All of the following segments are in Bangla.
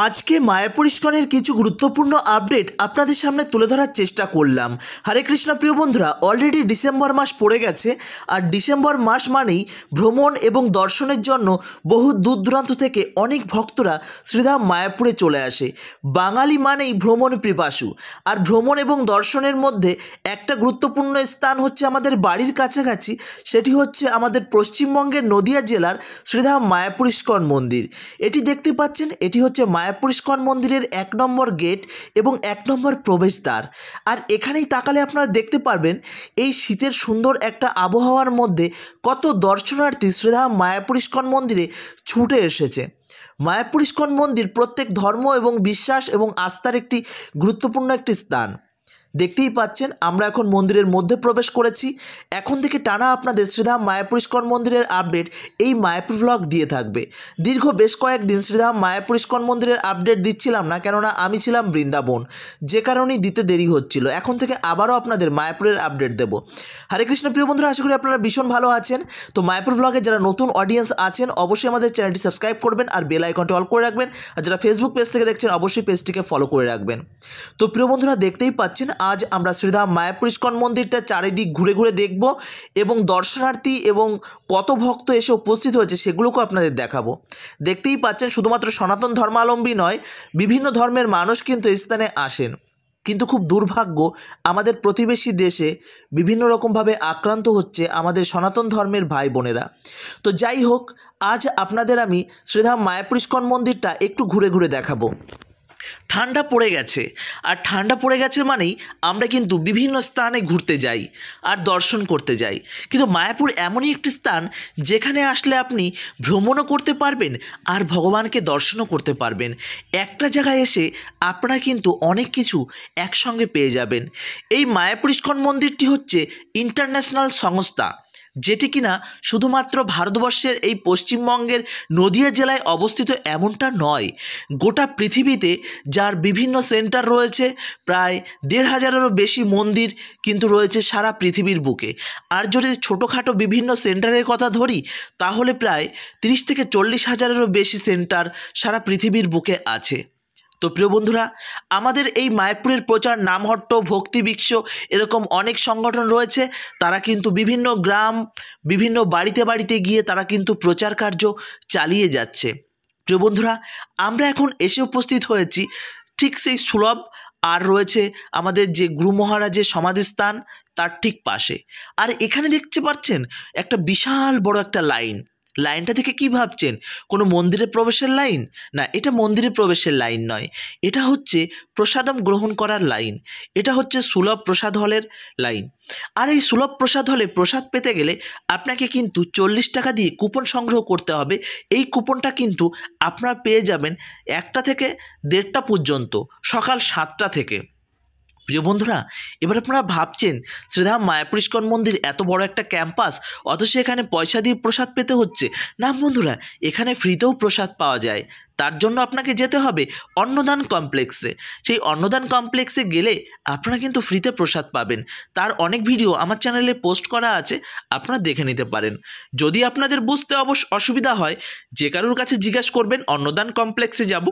আজকে মায়াপুর ইস্কনের কিছু গুরুত্বপূর্ণ আপডেট আপনাদের সামনে তুলে ধরার চেষ্টা করলাম। হরে কৃষ্ণ প্রিয় বন্ধুরা, অলরেডি ডিসেম্বর মাস পড়ে গেছে। আর ডিসেম্বর মাস মানেই ভ্রমণ এবং দর্শনের জন্য বহু দূর দূরান্ত থেকে অনেক ভক্তরা শ্রীধাম মায়াপুরে চলে আসে। বাঙালি মানেই ভ্রমণ পিপাসু। আর ভ্রমণ এবং দর্শনের মধ্যে একটা গুরুত্বপূর্ণ স্থান হচ্ছে আমাদের বাড়ির কাছাকাছি, সেটি হচ্ছে আমাদের পশ্চিমবঙ্গের নদিয়া জেলার শ্রীধাম মায়াপুর ইস্কন মন্দির। এটি দেখতে পাচ্ছেন, এটি হচ্ছে মায়াপুর ইস্কন মন্দিরের 1 নম্বর গেট এবং 1 নম্বর প্রবেশদ্বার। আর এখানেই তাকালে আপনারা দেখতে পারবেন এই শীতের সুন্দর একটা আবহাওয়ার মধ্যে কত দর্শনার্থী শ্রীধাম মায়াপুর ইস্কন মন্দিরে ছুটে এসেছে। মায়াপুর ইস্কন মন্দির প্রত্যেক ধর্ম এবং বিশ্বাস এবং আস্থার একটি গুরুত্বপূর্ণ একটি স্থান। দেখতেই পাচ্ছেন আমরা এখন মন্দিরের মধ্যে প্রবেশ করেছি। এখন থেকে টানা আপনাদের শ্রীধাম মায়াপুর ইস্কন মন্দিরের আপডেট এই মায়াপুর ব্লগ দিয়ে থাকবে। দীর্ঘ বেশ কয়েকদিন শ্রীধাম মায়াপুর ইস্কন মন্দিরের আপডেট দিচ্ছিলাম না, কেননা আমি ছিলাম বৃন্দাবন, যে কারণেই দিতে দেরি হচ্ছিল। এখন থেকে আবারও আপনাদের মায়াপুরের আপডেট দেব। হরে কৃষ্ণ প্রিয় বন্ধুরা, আশা করি আপনারা ভীষণ ভালো আছেন। তো মায়াপুর ব্লগে যারা নতুন অডিয়েন্স আছেন অবশ্যই আমাদের চ্যানেলটি সাবস্ক্রাইব করবেন আর বেল আইকনটি অল করে রাখবেন। আর যারা ফেসবুক পেজ থেকে দেখছেন অবশ্যই পেজটিকে ফলো করে রাখবেন। তো প্রিয় বন্ধুরা, দেখতেই পাচ্ছেন আজ আমরা শ্রীধাম মায়াপুর ইস্কন মন্দিরটা চারিদিক ঘুরে ঘুরে দেখব এবং দর্শনার্থী এবং কত ভক্ত এসে উপস্থিত হয়েছে সেগুলোকেও আপনাদের দেখাবো। দেখতেই পাচ্ছেন শুধুমাত্র সনাতন ধর্মাবলম্বী নয়, বিভিন্ন ধর্মের মানুষ কিন্তু এই স্থানে আসেন। কিন্তু খুব দুর্ভাগ্য, আমাদের প্রতিবেশী দেশে বিভিন্ন রকমভাবে আক্রান্ত হচ্ছে আমাদের সনাতন ধর্মের ভাই বোনেরা। তো যাই হোক, আজ আপনাদের আমি শ্রীধাম মায়াপুর ইস্কন মন্দিরটা একটু ঘুরে ঘুরে দেখাবো। ঠান্ডা পড়ে গেছে, আর ঠান্ডা পড়ে গেছে মানেই আমরা কিন্তু বিভিন্ন স্থানে ঘুরতে যাই আর দর্শন করতে যাই। কিন্তু মায়াপুর এমনই একটি স্থান যেখানে আসলে আপনি ভ্রমণও করতে পারবেন আর ভগবানকে দর্শনও করতে পারবেন। একটা জায়গায় এসে আপনারা কিন্তু অনেক কিছু একসঙ্গে পেয়ে যাবেন। এই মায়াপুর ইস্কন মন্দিরটি হচ্ছে ইন্টারন্যাশনাল সংস্থা, যেটি কিনা শুধুমাত্র ভারতবর্ষের এই পশ্চিমবঙ্গের নদিয়া জেলায় অবস্থিত এমনটা নয়, গোটা পৃথিবীতে যার বিভিন্ন সেন্টার রয়েছে, প্রায় ১৫০০-এরও বেশি মন্দির কিন্তু রয়েছে সারা পৃথিবীর বুকে। আর যদি ছোটোখাটো বিভিন্ন সেন্টারের কথা ধরি তাহলে প্রায় ৩০ থেকে ৪০ হাজারেরও বেশি সেন্টার সারা পৃথিবীর বুকে আছে। তো প্রিয় বন্ধুরা, আমাদের এই মায়াপুরের প্রচার নামহট্ট ভক্তি বৃক্ষ এরকম অনেক সংগঠন রয়েছে। তারা কিন্তু বিভিন্ন গ্রাম, বিভিন্ন বাড়িতে বাড়িতে গিয়ে তারা কিন্তু প্রচার কার্য চালিয়ে যাচ্ছে। প্রিয় বন্ধুরা, আমরা এখন এসে উপস্থিত হয়েছি ঠিক সেই সুলভ আর রয়েছে আমাদের যে গুরু মহারাজের সমাধিস্থান তার ঠিক পাশে। আর এখানে দেখতে পাচ্ছেন একটা বিশাল বড় একটা লাইনটা থেকে কি ভাবছেন কোনো মন্দিরে প্রবেশের লাইন? না, এটা মন্দিরে প্রবেশের লাইন নয়, এটা হচ্ছে প্রসাদম গ্রহণ করার লাইন। এটা হচ্ছে সুলভ প্রসাদ হলের লাইন। আর এই সুলভ প্রসাদ হলে প্রসাদ পেতে গেলে আপনাকে কিন্তু 40 টাকা দিয়ে কুপন সংগ্রহ করতে হবে। এই কুপনটা কিন্তু আপনারা পেয়ে যাবেন 1টা থেকে 1:30 পর্যন্ত, সকাল 7টা থেকে। প্রিয় বন্ধুরা, এবার আপনারা ভাবছেন শ্রীধাম মায়াপুর ইস্কন মন্দির এত বড় একটা ক্যাম্পাস, অথচ এখানে পয়সা দিয়ে প্রসাদ পেতে হচ্ছে। না বন্ধুরা, এখানে ফ্রিতেও প্রসাদ পাওয়া যায়। তার জন্য আপনাকে যেতে হবে অন্নদান কমপ্লেক্সে। সেই অন্নদান কমপ্লেক্সে গেলে আপনারা কিন্তু ফ্রিতে প্রসাদ পাবেন। তার অনেক ভিডিও আমার চ্যানেলে পোস্ট করা আছে, আপনারা দেখে নিতে পারেন। যদি আপনাদের বুঝতে অসুবিধা হয়, যে কারোর কাছে জিজ্ঞাসা করবেন অন্নদান কমপ্লেক্সে যাব,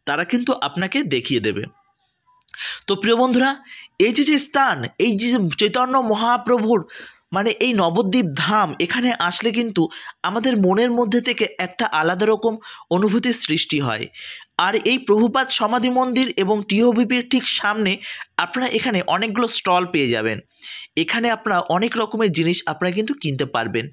তারা কিন্তু আপনাকে দেখিয়ে দেবে। তো প্রিয় বন্ধুরা, এই যে স্থান, এই যে চৈতন্য মহাপ্রভুর এই নবদ্বীপ ধাম, এখানে আসলে কিন্তু আমাদের মনের মধ্যে থেকে একটা আলাদা রকম অনুভূতির সৃষ্টি হয়। আর এই প্রভুপাদ সমাধি মন্দির এবং টিওভিপির ঠিক সামনে আপনারা এখানে অনেকগুলো স্টল পেয়ে যাবেন। এখানে আপনারা অনেক রকমের জিনিস আপনারা কিন্তু কিনতে পারবেন।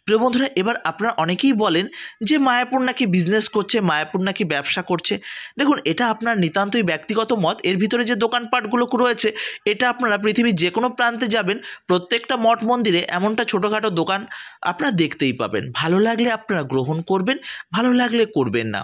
প্রিয় বন্ধুরা, এবার আপনারা অনেকেই বলেন যে মায়াপুর নাকি বিজনেস করছে, মায়াপুর নাকি ব্যবসা করছে। দেখুন, এটা আপনার নিতান্তই ব্যক্তিগত মত। এর ভিতরে যে দোকানপাটগুলো রয়েছে, এটা আপনারা পৃথিবীর যে কোনো প্রান্তে যাবেন, প্রত্যেকটা মঠ মন্দিরে এমনটা ছোটোখাটো দোকান আপনারা দেখতেই পাবেন। ভালো লাগলে আপনারা গ্রহণ করবেন, ভালো লাগলে করবেন না।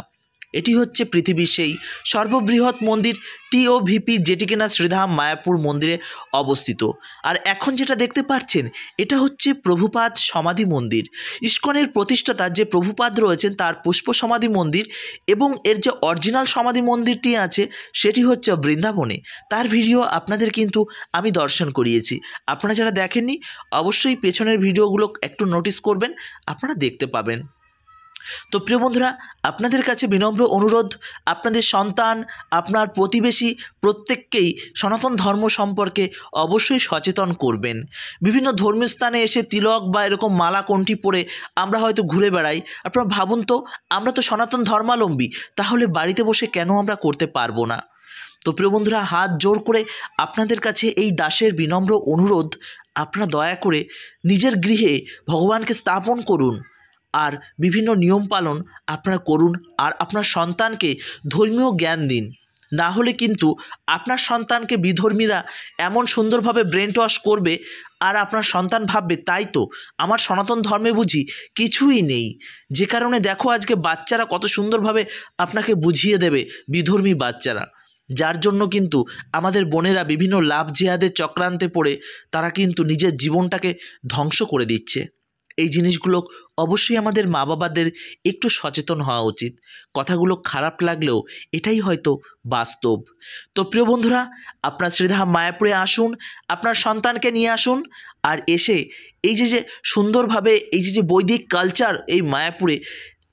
এটি হচ্ছে পৃথিবীর সেই সর্ববৃহৎ মন্দির টিওভিপি, যেটি কিনা শ্রীধাম মায়াপুর মন্দিরে অবস্থিত। আর এখন যেটা দেখতে পাচ্ছেন, এটা হচ্ছে প্রভুপাদ সমাধি মন্দির। ইস্কনের প্রতিষ্ঠাতা যে প্রভুপাদ রয়েছেন তার পুষ্প সমাধি মন্দির, এবং এর যে অরিজিনাল সমাধি মন্দিরটি আছে সেটি হচ্ছে বৃন্দাবনে। তার ভিডিও আপনাদের কিন্তু আমি দর্শন করিয়েছি। আপনারা যারা দেখেননি অবশ্যই পেছনের ভিডিওগুলো একটু নোটিস করবেন, আপনারা দেখতে পাবেন। তো প্রিয় বন্ধুরা, আপনাদের কাছে বিনম্র অনুরোধ, আপনাদের সন্তান, আপনার প্রতিবেশী প্রত্যেককেই সনাতন ধর্ম সম্পর্কে অবশ্যই সচেতন করবেন। বিভিন্ন ধর্মীয় স্থানে এসে তিলক বা এরকম মালা কণ্ঠি পরে আমরা হয়তো ঘুরে বেড়াই। আপনারা ভাবুন তো, আমরা তো সনাতন ধর্মাবলম্বী, তাহলে বাড়িতে বসে কেন আমরা করতে পারবো না? তো প্রিয় বন্ধুরা, হাত জোর করে আপনাদের কাছে এই দাসের বিনম্র অনুরোধ, আপনারা দয়া করে নিজের গৃহে ভগবানকে স্থাপন করুন আর বিভিন্ন নিয়ম পালন আপনারা করুন, আর আপনার সন্তানকে ধর্মীয় জ্ঞান দিন। না হলে কিন্তু আপনার সন্তানকে বিধর্মীরা এমন সুন্দরভাবে ব্রেন ওয়াশ করবে, আর আপনার সন্তান ভাববে তাই তো, আমার সনাতন ধর্মে বুঝি কিছুই নেই। যে কারণে দেখো আজকে বাচ্চারা কত সুন্দরভাবে আপনাকে বুঝিয়ে দেবে, বিধর্মী বাচ্চারা। যার জন্য কিন্তু আমাদের বোনেরা বিভিন্ন লাভ জিহাদের চক্রান্তে পড়ে তারা কিন্তু নিজের জীবনটাকে ধ্বংস করে দিচ্ছে। এই জিনিসগুলো অবশ্যই আমাদের মা বাবাদের একটু সচেতন হওয়া উচিত। কথাগুলো খারাপ লাগলেও এটাই হয়তো বাস্তব। তো প্রিয় বন্ধুরা, আপনার শ্রীধাম মায়াপুরে আসুন, আপনার সন্তানকে নিয়ে আসুন, আর এসে এই যে সুন্দরভাবে এই যে বৈদিক কালচার এই মায়াপুরে,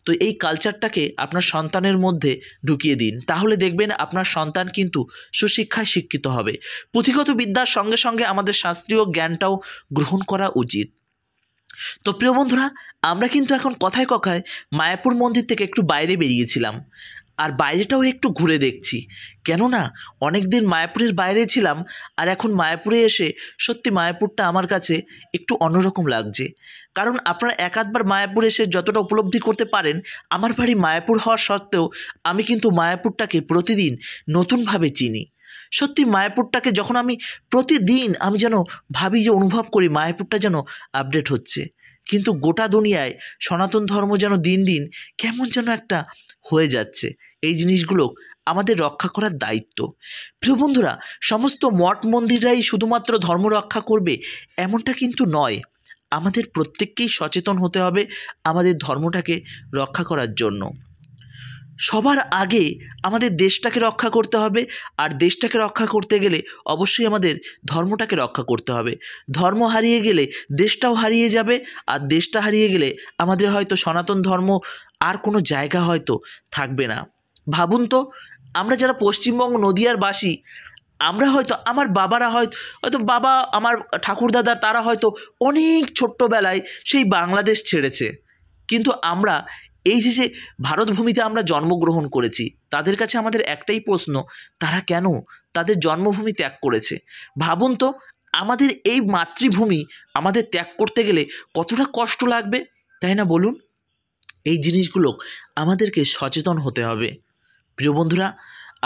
তো এই কালচারটাকে আপনার সন্তানের মধ্যে ঢুকিয়ে দিন। তাহলে দেখবেন আপনার সন্তান কিন্তু সুশিক্ষায় শিক্ষিত হবে। পুঁথিগত বিদ্যার সঙ্গে সঙ্গে আমাদের শাস্ত্রীয় জ্ঞানটাও গ্রহণ করা উচিত। তো প্রিয় বন্ধুরা, আমরা কিন্তু এখন কথায় কথায় মায়াপুর মন্দির থেকে একটু বাইরে বেরিয়েছিলাম, আর বাইরেটাও একটু ঘুরে দেখছি। কেননা অনেক দিন মায়াপুরের বাইরে ছিলাম, আর এখন মায়াপুরে এসে সত্যি মায়াপুরটা আমার কাছে একটু অন্যরকম লাগছে। কারণ আপনারা এক আধবার মায়াপুর এসে যতটা উপলব্ধি করতে পারেন, আমার বাড়ি মায়াপুর হওয়া সত্ত্বেও আমি কিন্তু মায়াপুরটাকে প্রতিদিন নতুনভাবে চিনি। সত্যি মায়াপুরটাকে যখন আমি প্রতিদিন আমি যেন ভাবি, যে অনুভব করি মায়াপুরটা যেন আপডেট হচ্ছে। কিন্তু গোটা দুনিয়ায় সনাতন ধর্ম যেন দিন দিন কেমন যেন একটা হয়ে যাচ্ছে। এই জিনিসগুলো আমাদের রক্ষা করার দায়িত্ব। প্রিয় বন্ধুরা, সমস্ত মঠ মন্দিররাই শুধুমাত্র ধর্ম রক্ষা করবে এমনটা কিন্তু নয়। আমাদের প্রত্যেককেই সচেতন হতে হবে আমাদের ধর্মটাকে রক্ষা করার জন্য। সবার আগে আমাদের দেশটাকে রক্ষা করতে হবে, আর দেশটাকে রক্ষা করতে গেলে অবশ্যই আমাদের ধর্মটাকে রক্ষা করতে হবে। ধর্ম হারিয়ে গেলে দেশটাও হারিয়ে যাবে, আর দেশটা হারিয়ে গেলে আমাদের হয়তো সনাতন ধর্ম আর কোনো জায়গা হয়তো থাকবে না। ভাবুন তো, আমরা যারা পশ্চিমবঙ্গ নদিয়ার বাসী, আমরা হয়তো আমার বাবারা হয়তো বাবা আমার ঠাকুরদাদা তারা হয়তো অনেক ছোট্টবেলায় সেই বাংলাদেশ ছেড়েছে, কিন্তু আমরা এই যে ভারত ভূমিতে আমরা জন্মগ্রহণ করেছি, তাদের কাছে আমাদের একটাই প্রশ্ন, তারা কেন তাদের জন্মভূমি ত্যাগ করেছে? ভাবুন তো, আমাদের এই মাতৃভূমি আমাদের ত্যাগ করতে গেলে কতটা কষ্ট লাগবে, তাই না বলুন? এই জিনিসগুলো আমাদেরকে সচেতন হতে হবে। প্রিয় বন্ধুরা,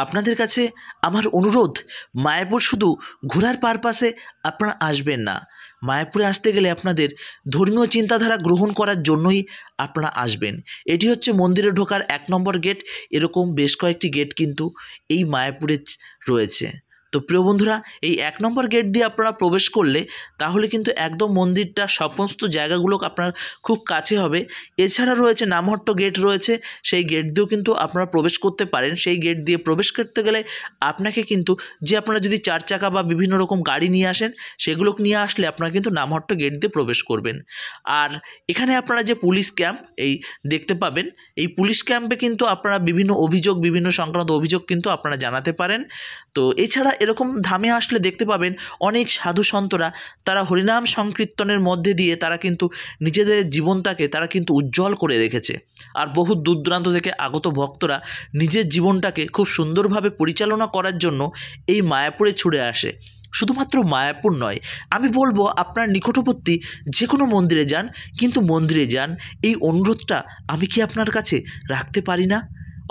আপনাদের কাছে আমার অনুরোধ, মায়াপুর শুধু ঘোরার পারপাসে আপনারা আসবেন না। মায়াপুরে আসতে গেলে আপনাদের ধর্মীয় চিন্তাধারা গ্রহণ করার জন্যই আপনারা আসবেন। এটি হচ্ছে মন্দিরে ঢোকার 1 নম্বর গেট। এরকম বেশ কয়েকটি গেট কিন্তু এই মায়াপুরে রয়েছে। তো প্রিয় বন্ধুরা, এই 1 নম্বর গেট দিয়ে আপনারা প্রবেশ করলে তাহলে কিন্তু একদম মন্দিরটা সমস্ত জায়গাগুলো আপনার খুব কাছে হবে। এছাড়া রয়েছে নামহট্ট গেট রয়েছে, সেই গেট দিয়েও কিন্তু আপনারা প্রবেশ করতে পারেন। সেই গেট দিয়ে প্রবেশ করতে গেলে আপনাকে কিন্তু, যে আপনারা যদি 4 চাকা বা বিভিন্ন রকম গাড়ি নিয়ে আসেন, সেগুলোকে নিয়ে আসলে আপনারা কিন্তু নামহট্ট গেট দিয়ে প্রবেশ করবেন। আর এখানে আপনারা যে পুলিশ ক্যাম্প এই দেখতে পাবেন, এই পুলিশ ক্যাম্পে কিন্তু আপনারা বিভিন্ন অভিযোগ, বিভিন্ন সংক্রান্ত অভিযোগ কিন্তু আপনারা জানাতে পারেন। তো এছাড়া এরকম ধামে আসলে দেখতে পাবেন অনেক সাধু সন্তরা তারা হরিনাম সংকীর্তনের মধ্যে দিয়ে তারা কিন্তু নিজেদের জীবনটাকে তারা কিন্তু উজ্জ্বল করে রেখেছে। আর বহু দূর দূরান্ত থেকে আগত ভক্তরা নিজের জীবনটাকে খুব সুন্দরভাবে পরিচালনা করার জন্য এই মায়াপুরে ছুটে আসে। শুধুমাত্র মায়াপুর নয়, আমি বলবো আপনার নিকটবর্তী যে কোনো মন্দিরে যান, কিন্তু মন্দিরে যান। এই অনুরোধটা আমি কি আপনার কাছে রাখতে পারি না?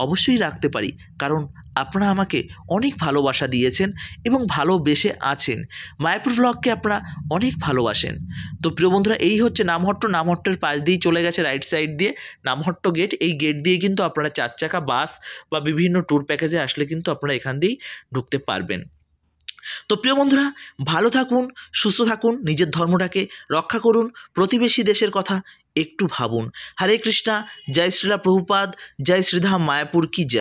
অবশ্যই রাখতে পারি, কারণ আপনারা আমাকে অনেক ভালোবাসা দিয়েছেন এবং ভালোবেসে আছেন। মায়াপুর ব্লগকে আপনারা অনেক ভালোবাসেন। তো প্রিয় বন্ধুরা, এই হচ্ছে নামহট্ট। নামহট্টের পাশ দিয়েই চলে গেছে রাইট সাইড দিয়ে নামহট্ট গেট। এই গেট দিয়ে কিন্তু আপনারা 4 চাকা বাস বা বিভিন্ন ট্যুর প্যাকেজে আসলে কিন্তু আপনারা এখান দিয়েই ঢুকতে পারবেন। তো প্রিয় বন্ধুরা, ভালো থাকুন, সুস্থ থাকুন, নিজের ধর্মটাকে রক্ষা করুন, প্রতিবেশী দেশের কথা একটু ভাবুন। হরে কৃষ্ণা, জয় শ্রীলা প্রভুপাদ, জয় শ্রীধাম মায়াপুর কি জয়।